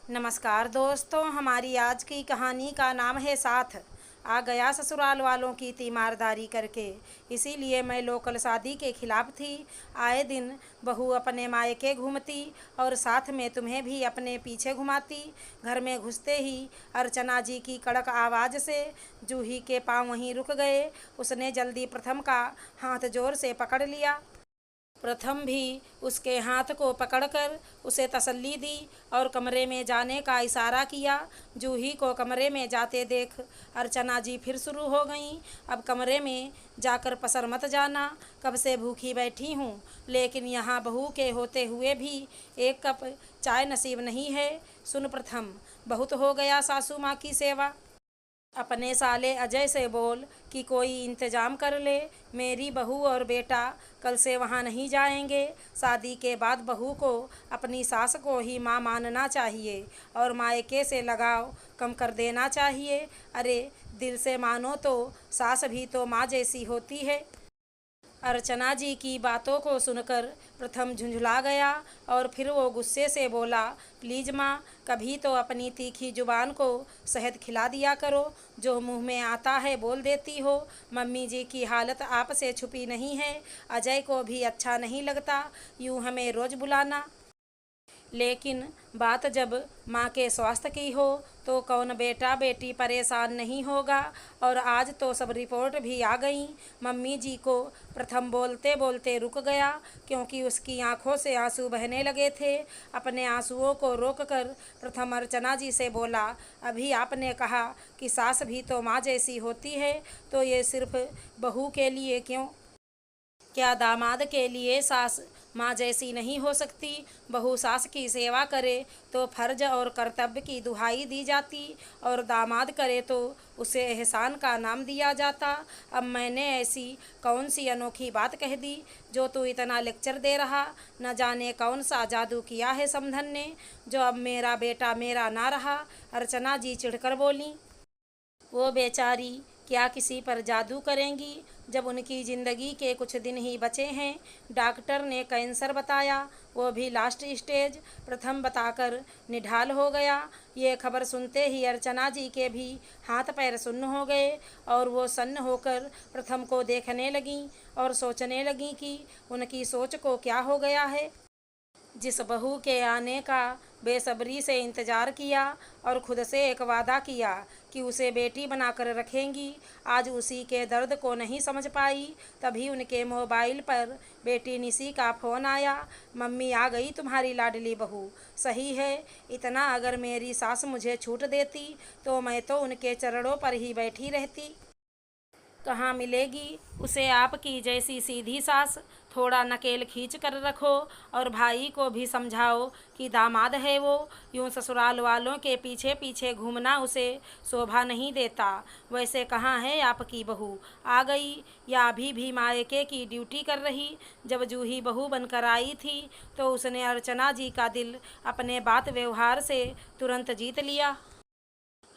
नमस्कार दोस्तों, हमारी आज की कहानी का नाम है साथ। आ गया ससुराल वालों की तीमारदारी करके, इसीलिए मैं लोकल शादी के खिलाफ थी। आए दिन बहू अपने मायके घूमती और साथ में तुम्हें भी अपने पीछे घुमाती। घर में घुसते ही अर्चना जी की कड़क आवाज़ से जूही के पाँव वहीं रुक गए। उसने जल्दी प्रथम का हाथ जोर से पकड़ लिया। प्रथम भी उसके हाथ को पकड़कर उसे तसल्ली दी और कमरे में जाने का इशारा किया। जूही को कमरे में जाते देख अर्चना जी फिर शुरू हो गईं। अब कमरे में जाकर पसर मत जाना, कब से भूखी बैठी हूँ, लेकिन यहाँ बहू के होते हुए भी एक कप चाय नसीब नहीं है। सुन प्रथम, बहुत हो गया सासू माँ की सेवा। अपने साले अजय से बोल कि कोई इंतज़ाम कर ले। मेरी बहू और बेटा कल से वहाँ नहीं जाएंगे। शादी के बाद बहू को अपनी सास को ही माँ मानना चाहिए और मायके से लगाव कम कर देना चाहिए। अरे दिल से मानो तो सास भी तो माँ जैसी होती है। अर्चना जी की बातों को सुनकर प्रथम झुंझला गया और फिर वो गुस्से से बोला, प्लीज़ माँ, कभी तो अपनी तीखी जुबान को शहद खिला दिया करो। जो मुंह में आता है बोल देती हो। मम्मी जी की हालत आपसे छुपी नहीं है। अजय को भी अच्छा नहीं लगता यूँ हमें रोज़ बुलाना, लेकिन बात जब माँ के स्वास्थ्य की हो तो कौन बेटा बेटी परेशान नहीं होगा। और आज तो सब रिपोर्ट भी आ गई। मम्मी जी को प्रथम बोलते बोलते रुक गया, क्योंकि उसकी आंखों से आंसू बहने लगे थे। अपने आंसुओं को रोककर प्रथम अर्चना जी से बोला, अभी आपने कहा कि सास भी तो माँ जैसी होती है, तो ये सिर्फ बहू के लिए क्यों, क्या दामाद के लिए सास माँ जैसी नहीं हो सकती? बहू सास की सेवा करे तो फर्ज और कर्तव्य की दुहाई दी जाती, और दामाद करे तो उसे एहसान का नाम दिया जाता। अब मैंने ऐसी कौन सी अनोखी बात कह दी जो तू इतना लेक्चर दे रहा? न जाने कौन सा जादू किया है समधन ने, जो अब मेरा बेटा मेरा ना रहा। अर्चना जी चिढ़कर बोली, वो बेचारी क्या किसी पर जादू करेंगी जब उनकी ज़िंदगी के कुछ दिन ही बचे हैं। डॉक्टर ने कैंसर बताया, वो भी लास्ट स्टेज। प्रथम बताकर निढाल हो गया। ये खबर सुनते ही अर्चना जी के भी हाथ पैर सुन्न हो गए और वो सन्न होकर प्रथम को देखने लगीं और सोचने लगीं कि उनकी सोच को क्या हो गया है। जिस बहू के आने का बेसब्री से इंतज़ार किया और खुद से एक वादा किया कि उसे बेटी बनाकर रखेंगी, आज उसी के दर्द को नहीं समझ पाई। तभी उनके मोबाइल पर बेटी निशी का फ़ोन आया, मम्मी आ गई तुम्हारी लाडली बहू। सही है, इतना अगर मेरी सास मुझे छूट देती तो मैं तो उनके चरणों पर ही बैठी रहती। कहाँ मिलेगी उसे आपकी जैसी सीधी सास। थोड़ा नकेल खींच कर रखो और भाई को भी समझाओ कि दामाद है वो। यूँ ससुराल वालों के पीछे पीछे घूमना उसे शोभा नहीं देता। वैसे कहाँ है आपकी बहू? आ गई या अभी भी मायके की ड्यूटी कर रही? जब जूही बहू बनकर आई थी तो उसने अर्चना जी का दिल अपने बात व्यवहार से तुरंत जीत लिया।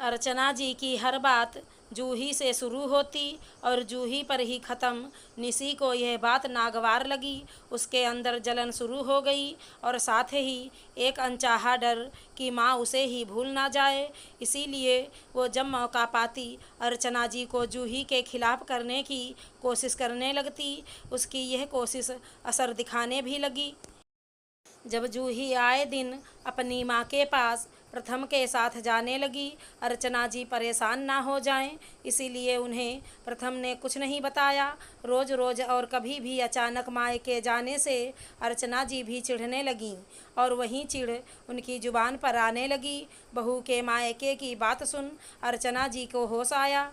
अर्चना जी की हर बात जूही से शुरू होती और जूही पर ही ख़त्म। निशी को यह बात नागवार लगी। उसके अंदर जलन शुरू हो गई और साथ ही एक अनचाहा डर कि माँ उसे ही भूल ना जाए। इसीलिए वो जब मौका पाती अर्चना जी को जूही के खिलाफ करने की कोशिश करने लगती। उसकी यह कोशिश असर दिखाने भी लगी। जब जूही आए दिन अपनी माँ के पास प्रथम के साथ जाने लगी, अर्चना जी परेशान ना हो जाएं, इसीलिए उन्हें प्रथम ने कुछ नहीं बताया। रोज़ रोज़ और कभी भी अचानक मायके जाने से अर्चना जी भी चिढ़ने लगीं और वहीं चिढ़ उनकी जुबान पर आने लगी। बहू के मायके की बात सुन अर्चना जी को होश आया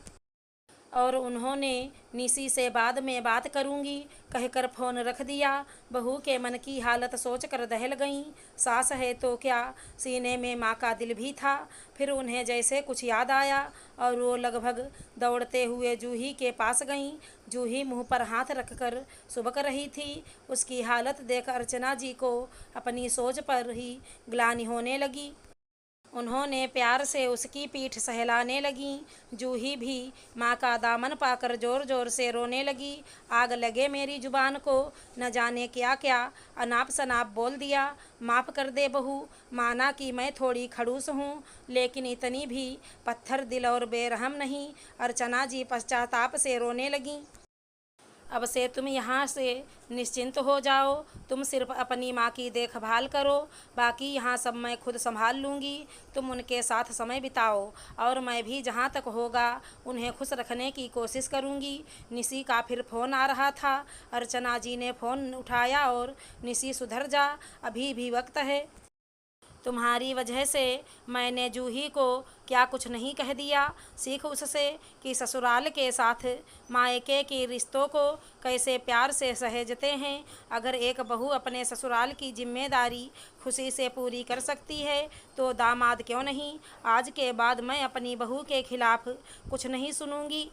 और उन्होंने निशी से बाद में बात करूंगी कहकर फ़ोन रख दिया। बहू के मन की हालत सोच कर दहल गईं। सास है तो क्या, सीने में माँ का दिल भी था। फिर उन्हें जैसे कुछ याद आया और वो लगभग दौड़ते हुए जूही के पास गईं। जूही मुंह पर हाथ रखकर सुबक रही थी। उसकी हालत देख अर्चना जी को अपनी सोच पर ही ग्लानि होने लगी। उन्होंने प्यार से उसकी पीठ सहलाने लगीं। जूही भी माँ का दामन पाकर जोर जोर से रोने लगी। आग लगे मेरी जुबान को, न जाने क्या क्या अनाप शनाप बोल दिया। माफ़ कर दे बहू, माना कि मैं थोड़ी खड़ूस हूँ, लेकिन इतनी भी पत्थर दिल और बेरहम नहीं। अर्चना जी पश्चाताप से रोने लगीं। अब से तुम यहाँ से निश्चिंत हो जाओ। तुम सिर्फ अपनी माँ की देखभाल करो, बाकी यहाँ सब मैं खुद संभाल लूँगी। तुम उनके साथ समय बिताओ और मैं भी जहाँ तक होगा उन्हें खुश रखने की कोशिश करूँगी। निशी का फिर फ़ोन आ रहा था। अर्चना जी ने फ़ोन उठाया और निशी सुधर जा, अभी भी वक्त है। तुम्हारी वजह से मैंने जूही को क्या कुछ नहीं कह दिया। सीख उससे कि ससुराल के साथ मायके के रिश्तों को कैसे प्यार से सहेजते हैं। अगर एक बहू अपने ससुराल की जिम्मेदारी खुशी से पूरी कर सकती है तो दामाद क्यों नहीं। आज के बाद मैं अपनी बहू के खिलाफ कुछ नहीं सुनूंगी।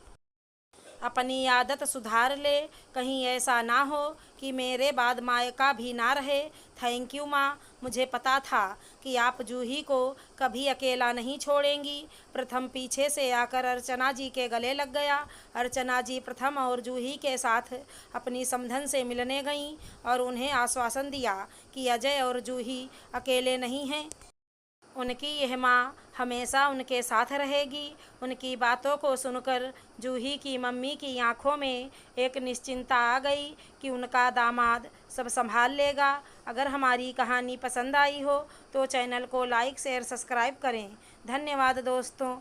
अपनी आदत सुधार ले, कहीं ऐसा ना हो कि मेरे बाद मायका भी ना रहे। थैंक यू माँ, मुझे पता था कि आप जूही को कभी अकेला नहीं छोड़ेंगी। प्रथम पीछे से आकर अर्चना जी के गले लग गया। अर्चना जी प्रथम और जूही के साथ अपनी समधन से मिलने गईं और उन्हें आश्वासन दिया कि अजय और जूही अकेले नहीं हैं। उनकी यह माँ हमेशा उनके साथ रहेगी। उनकी बातों को सुनकर जूही की मम्मी की आंखों में एक निश्चिंतता आ गई कि उनका दामाद सब संभाल लेगा। अगर हमारी कहानी पसंद आई हो तो चैनल को लाइक शेयर सब्सक्राइब करें। धन्यवाद दोस्तों।